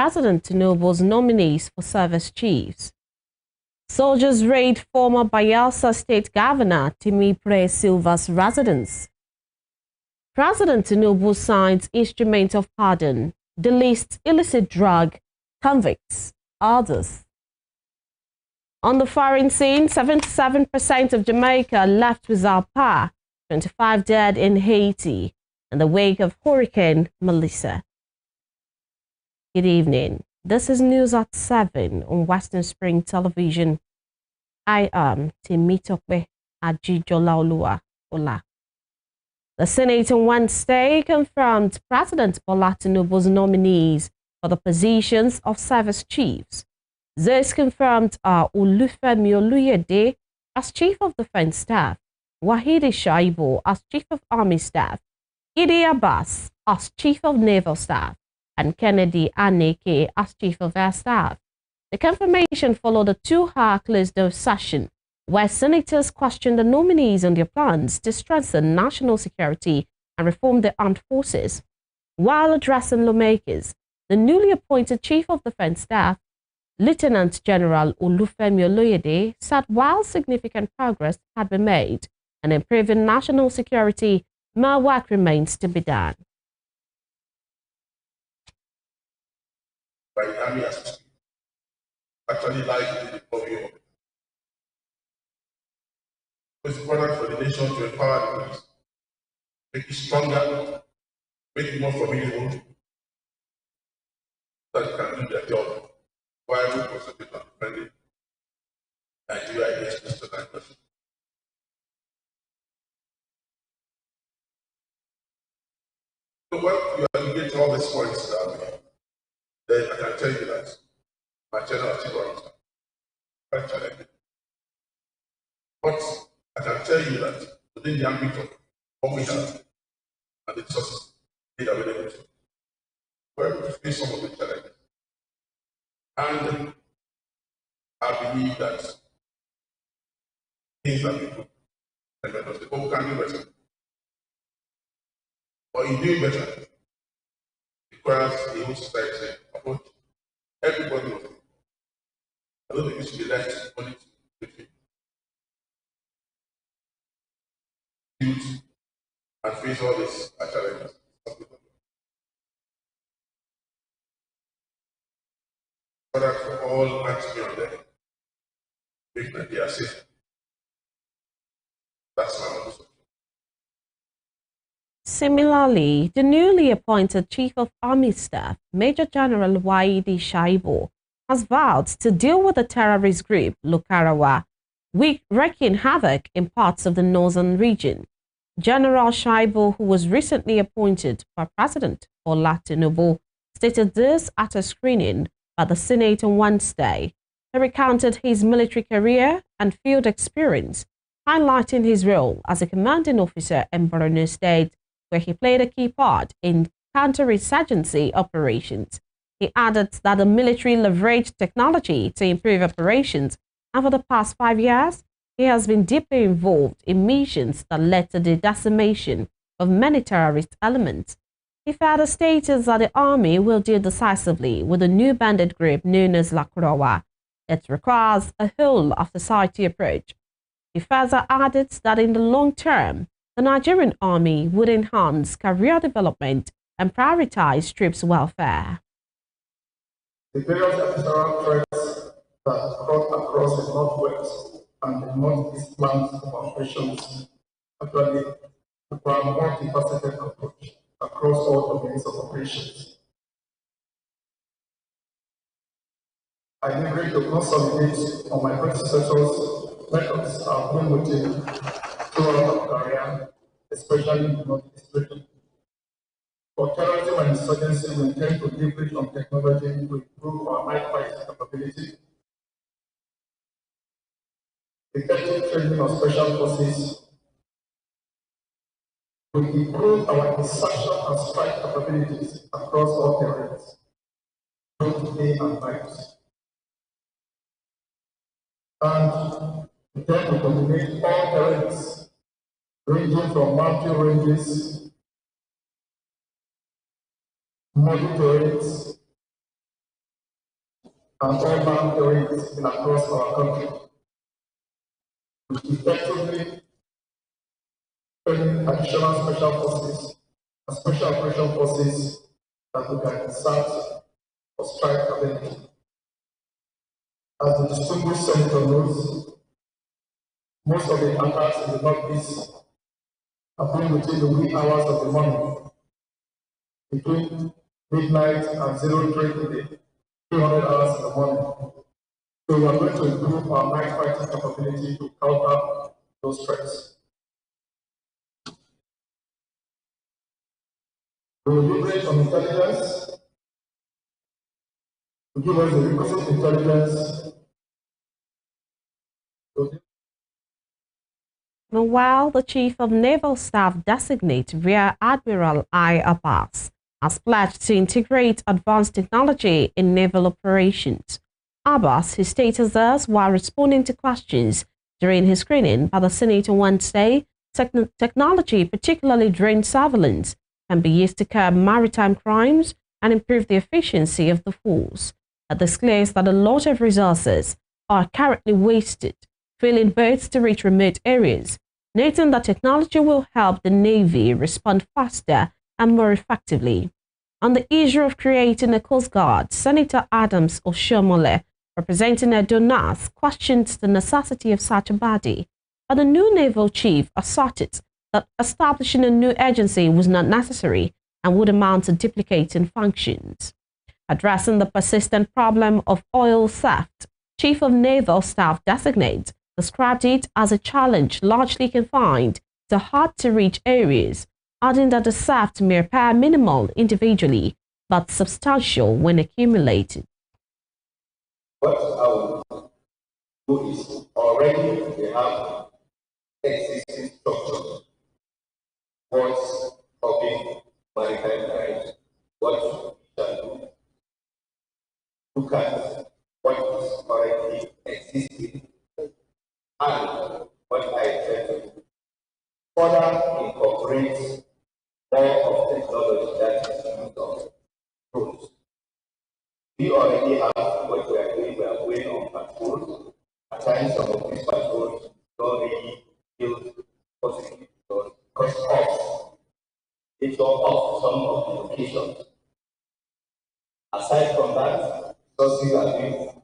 President Tinubu's nominees for service chiefs. Soldiers raid former Bayelsa State Governor Timipre Silva's residence. President Tinubu signs instrument of pardon, delists illicit drug convicts, others. On the firing scene, 77% of Jamaica left without power, 25 dead in Haiti in the wake of Hurricane Melissa. Good evening. This is News at 7 on Western Spring Television. I am Temitope Ajijolaoluwa Ola. The Senate on Wednesday confirmed President Bola Tinubu's nominees for the positions of service chiefs. Those confirmed are Olufemi Oluyede as Chief of Defense Staff, Wahidi Shaibu as Chief of Army Staff, Idi Abbas as Chief of Naval Staff, and Kennedy Aneke as Chief of Air Staff. The confirmation followed a 2-hour closed-door session where senators questioned the nominees on their plans to strengthen national security and reform the armed forces. While addressing lawmakers, the newly appointed Chief of Defense Staff, Lieutenant General Olufemi Oluyede, said while significant progress had been made in improving national security, more work remains to be done. By the Army actually lies in the recovery of it. It's important for the nation to empower the police, make it stronger, make it more formidable, so that they can do their job while we concentrate on defending Nigeria against external aggression. So when you aggregate all these points down, then I can tell you that my general achievement is quite challenging. But I can tell you that within the ambit of what we have and the resources made available, we're able to face some of the challenges. And I believe that things have improved. And let us say, oh, we can do better. But in doing better, it requires the whole society approach. Everybody was. I don't think it should be left only to youth and face all these challenges. But for all actually on them, make Nigeria safe. That's my motto. Similarly, the newly appointed Chief of Army Staff, Major General Wahidi Shaibu, has vowed to deal with the terrorist group Lakurawa, wreaking havoc in parts of the northern region. General Shaibu, who was recently appointed by President Bola Tinubu, stated this at a screening by the Senate on Wednesday. He recounted his military career and field experience, highlighting his role as a commanding officer in Borno State, where he played a key part in counterinsurgency operations. He added that the military leveraged technology to improve operations, and for the past 5 years, he has been deeply involved in missions that led to the decimation of many terrorist elements. He further stated that the army will deal decisively with the new bandit group known as Lakurawa. It requires a whole-of-society approach. He further added that in the long term, the Nigerian Army would enhance career development and prioritize troops' welfare. The various external threats that cut across the northwest and the northeast plans of operations actually require a multifaceted approach across all domains of operations. I agree to consolidate on my predecessors' methods I've been within throughout my career, especially in the northeast region. For terrorism and insurgency, we intend to leverage on technology to improve our night fighting capability, effective training of special forces, to improve our insertion and strike capabilities across all terrains, both day and night. And then we combine all terrains, ranging from mountain ranges, muddy terrains, and all terrorists in across our country. To effectively train additional special forces and special operation forces that we can insert or strike ability. As the distinguished senator knows, most of the attacks in the Northeast happen within the wee hours of the morning, between midnight and 03 in the 300 hours in the morning. So we are going to improve our night fighting capability to counter those threats. We will leverage on intelligence to give us the requisite intelligence. Meanwhile, the Chief of Naval Staff designate Rear Admiral I. Abbas has pledged to integrate advanced technology in naval operations. Abbas, who stated this while responding to questions during his screening by the Senate on Wednesday, technology, particularly drone surveillance, can be used to curb maritime crimes and improve the efficiency of the force. This clears that a lot of resources are currently wasted failing boats to reach remote areas, noting that technology will help the Navy respond faster and more effectively. On the issue of creating a Coast Guard, Senator Adams Oshiomhole, representing Edo North, questioned the necessity of such a body, but the new naval chief asserted that establishing a new agency was not necessary and would amount to duplicating functions. Addressing the persistent problem of oil theft, Chief of Naval Staff designate described it as a challenge largely confined to hard-to-reach areas, adding that the theft may appear minimal individually but substantial when accumulated. What I will do is already we have existing structures. What's covering maritime crimes? What we shall do? Look at what is currently existing and what I intend to do. Further incorporate more of technology that is used on drones. We already have what we are doing. We are going on patrols. At times, some of these patrols don't really yield positive results because of it's of some of the locations. Aside from that, sources are being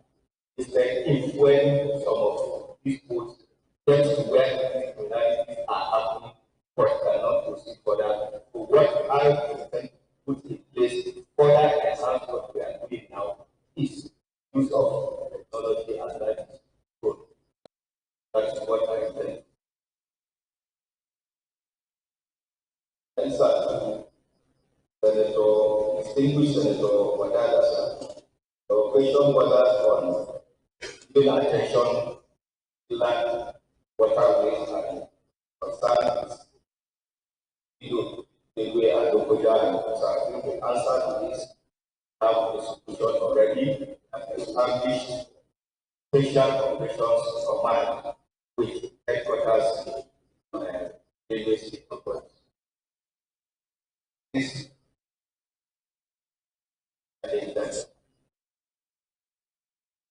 effective when some of these boats get to where the criminalities are happening, but cannot proceed further. So what I intend to put in place further enhance what we are doing now is use of technology as that is good. That's what I intend. Answer Senator, distinguished Senator Wadadasa, the question was on giving attention to land, waterways, and concerns. The way I look at so I think the answer to this have a solution already and established special operations command with headquarters in various stakeholders. This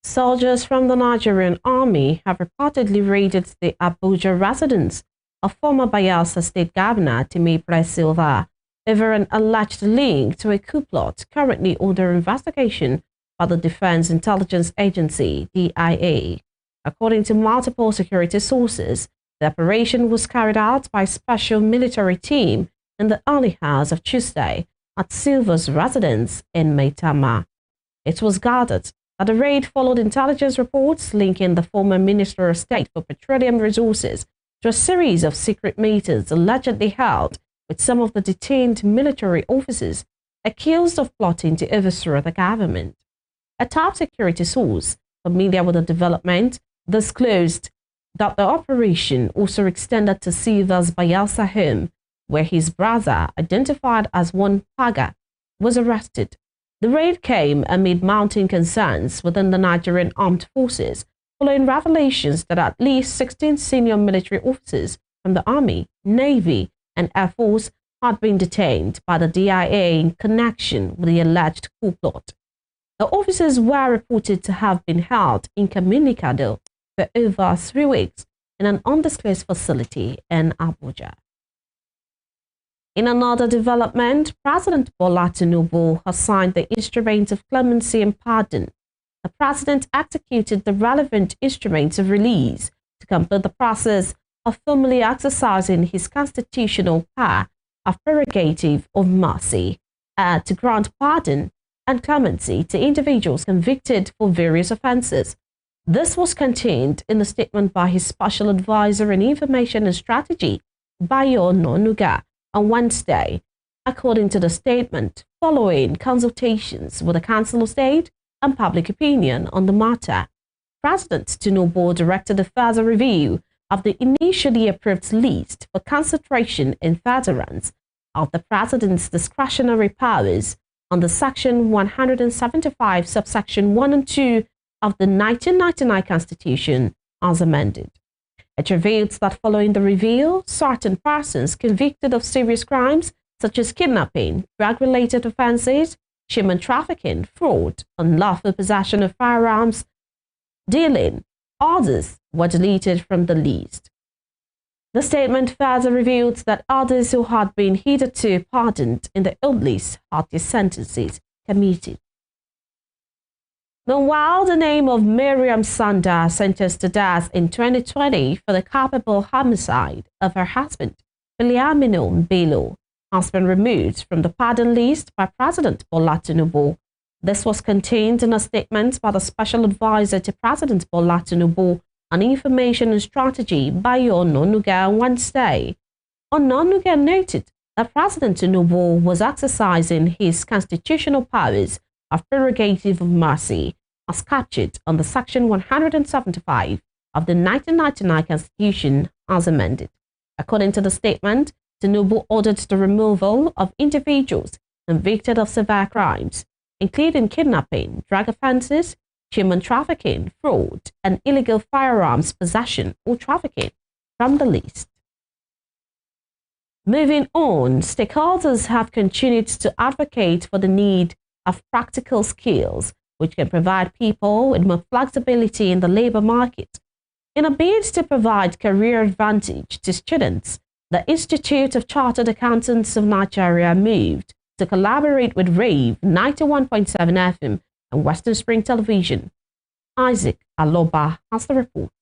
Soldiers from the Nigerian Army have reportedly raided the Abuja residence of former Bayelsa State Governor Temipre Silva over an alleged link to a coup plot currently under investigation by the Defense Intelligence Agency, DIA. According to multiple security sources, the operation was carried out by a special military team in the early hours of Tuesday at Silva's residence in Maitama. It was gathered that the raid followed intelligence reports linking the former Minister of State for Petroleum Resources to a series of secret meetings allegedly held with some of the detained military officers accused of plotting to overthrow the government. A top security source familiar with the development disclosed that the operation also extended to Silva's Bayelsa home, where his brother, identified as one Paga, was arrested. The raid came amid mounting concerns within the Nigerian Armed Forces following revelations that at least 16 senior military officers from the Army, Navy, and Air Force had been detained by the DIA in connection with the alleged coup plot. The officers were reported to have been held incommunicado for over 3 weeks in an undisclosed facility in Abuja. In another development, President Bola Tinubu has signed the instrument of clemency and pardon. The president executed the relevant instruments of release to complete the process of formally exercising his constitutional power of prerogative of mercy to grant pardon and clemency to individuals convicted for various offences. This was contained in a statement by his Special Advisor on Information and Strategy, Bayo Ononuga, on Wednesday. According to the statement, following consultations with the Council of State and public opinion on the matter, President Tinubu directed a further review of the initially approved list for consideration in furtherance of the President's discretionary powers under Section 175, subsection 1 and 2 of the 1999 Constitution as amended. It reveals that following the review, certain persons convicted of serious crimes such as kidnapping, drug-related offences, human trafficking, fraud, unlawful possession of firearms, dealing, others were deleted from the list. The statement further reveals that others who had been hitherto pardoned in the old list had their sentences commuted. While the name of Miriam Sanda, sentenced to death in 2020 for the culpable homicide of her husband, Biliamino Bello, has been removed from the pardon list by President Bola Tinubu. This was contained in a statement by the Special Advisor to President Bola Tinubu on Information and Strategy, Bayo Ononuga, on Wednesday. Ononuga noted that President Tinubu was exercising his constitutional powers of prerogative of mercy, as captured under Section 175 of the 1999 Constitution as amended. According to the statement, Tinubu ordered the removal of individuals convicted of severe crimes, including kidnapping, drug offences, human trafficking, fraud, and illegal firearms possession or trafficking from the list. Moving on, stakeholders have continued to advocate for the need of practical skills which can provide people with more flexibility in the labour market. In a bid to provide career advantage to students, the Institute of Chartered Accountants of Nigeria moved to collaborate with RAVE 91.7 FM and Western Spring Television. Isaac Aloba has the report.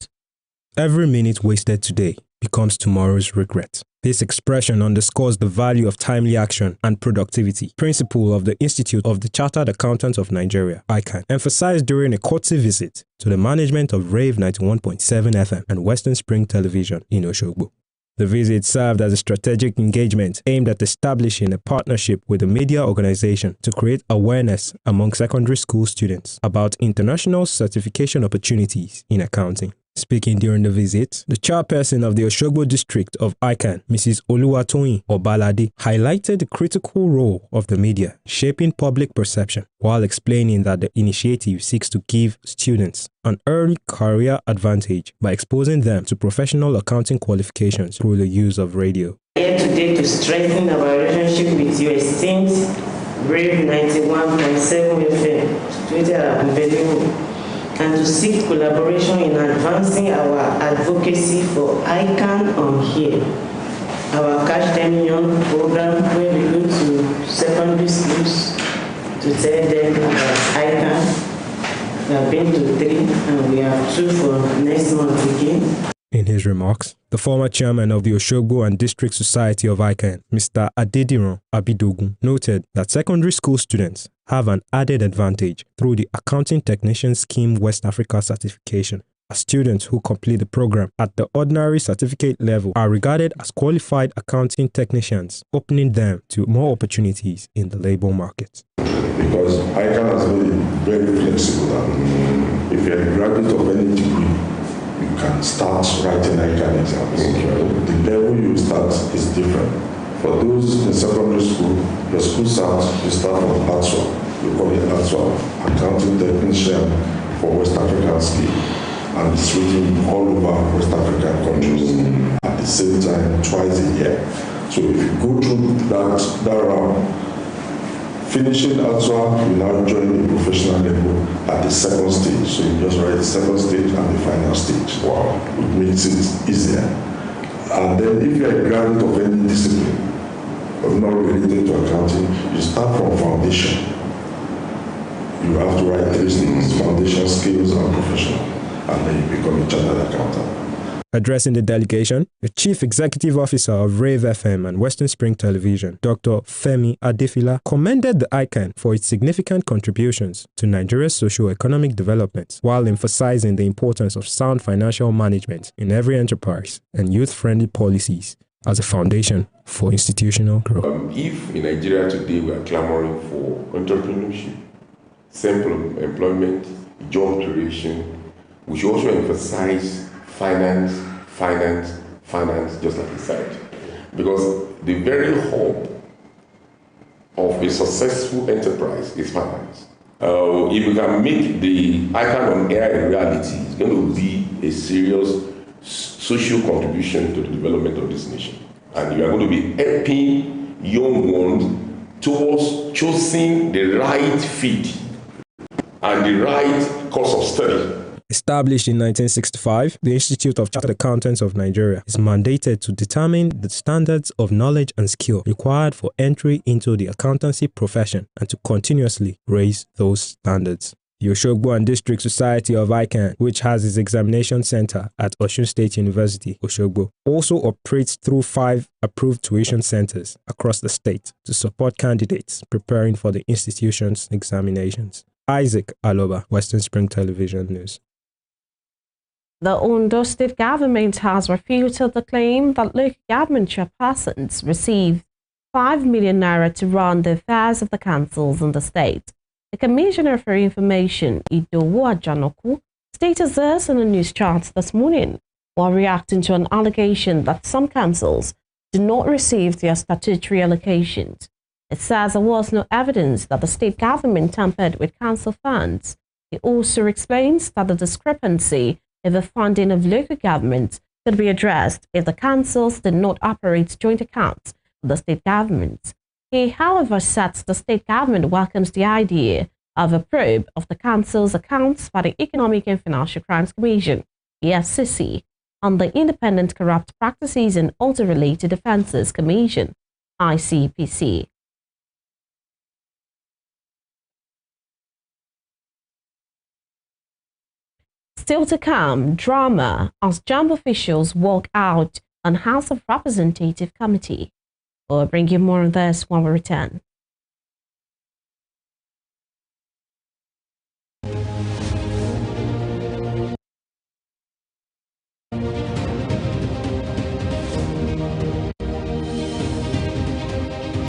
Every minute wasted today becomes tomorrow's regret. This expression underscores the value of timely action and productivity, principle of the Institute of the Chartered Accountants of Nigeria, ICANN, emphasized during a courtesy visit to the management of RAVE 91.7 FM and Western Spring Television in Oshogbo. The visit served as a strategic engagement aimed at establishing a partnership with a media organization to create awareness among secondary school students about international certification opportunities in accounting. Speaking during the visit, the chairperson of the Oshogbo district of ICANN, Mrs. Oluwatoyin Obalade, highlighted the critical role of the media shaping public perception, while explaining that the initiative seeks to give students an early career advantage by exposing them to professional accounting qualifications through the use of radio. Here today to strengthen our relationship with your esteemed RAVE 91.7 FM, situated at Mbedimo, and to seek collaboration in advancing our advocacy for ICANN on here. Our Cash 10 Million program, where we go to secondary schools to tell them about ICANN. We have been to 3 and we have 2 for next month again. In his remarks, the former chairman of the Oshogbo and District Society of ICANN, Mr. Adediran Abidogun, noted that secondary school students have an added advantage through the Accounting Technician Scheme West Africa certification, as students who complete the program at the ordinary certificate level are regarded as qualified accounting technicians, opening them to more opportunities in the labor market. Because ICANN has made it very flexible, and if you're a graduate of any degree, you can start writing ICANN exams. The level you start is different. For those in secondary school, your school starts, you start from ATSWA. We call it ATSWA, Accounting Technician for West African Scheme. And it's written all over West African countries at the same time, twice a year. So if you go through that round, finishing ATSWA, you now join the professional at the second stage. So you just write the second stage and the final stage. Wow. It makes it easier. And then if you're a graduate of any discipline, but not related to accounting, you start from foundation. You have to write 3 things: foundation, skills, and professional. And then you become a chartered accountant. Addressing the delegation, the Chief Executive Officer of Rave FM and Western Spring Television, Dr. Femi Adefila, commended the ICANN for its significant contributions to Nigeria's socio-economic development, while emphasizing the importance of sound financial management in every enterprise and youth-friendly policies as a foundation for institutional growth. If in Nigeria today we are clamoring for entrepreneurship, simple employment, job creation, we should also emphasize finance, just like he said. Because the very hub of a successful enterprise is finance. If we can make the ICANN on air a reality, it's going to be a serious social contribution to the development of this nation. And you are going to be helping young ones towards choosing the right field and the right course of study. Established in 1965, the Institute of Chartered Accountants of Nigeria is mandated to determine the standards of knowledge and skill required for entry into the accountancy profession and to continuously raise those standards. The Oshogbo and District Society of ICANN, which has its examination center at Osun State University, Oshogbo, also operates through 5 approved tuition centers across the state to support candidates preparing for the institution's examinations. Isaac Aloba, Western Spring Television News. The Ondo State government has refuted the claim that local government chairpersons receive 5 million naira to run the affairs of the councils in the state. The Commissioner for Information, Idowu Ajanoku, stated this in a news chart this morning while reacting to an allegation that some councils do not receive their statutory allocations. It says there was no evidence that the state government tampered with council funds. It also explains that the discrepancy in the funding of local governments could be addressed if the councils did not operate joint accounts with the state government. He, however, said the state government welcomes the idea of a probe of the council's accounts by the Economic and Financial Crimes Commission, EFCC, and the Independent Corrupt Practices and Other Related Offences Commission, ICPC. Still to come, drama as JAMB officials walk out on House of Representative Committee. We'll bring you more on this when we return.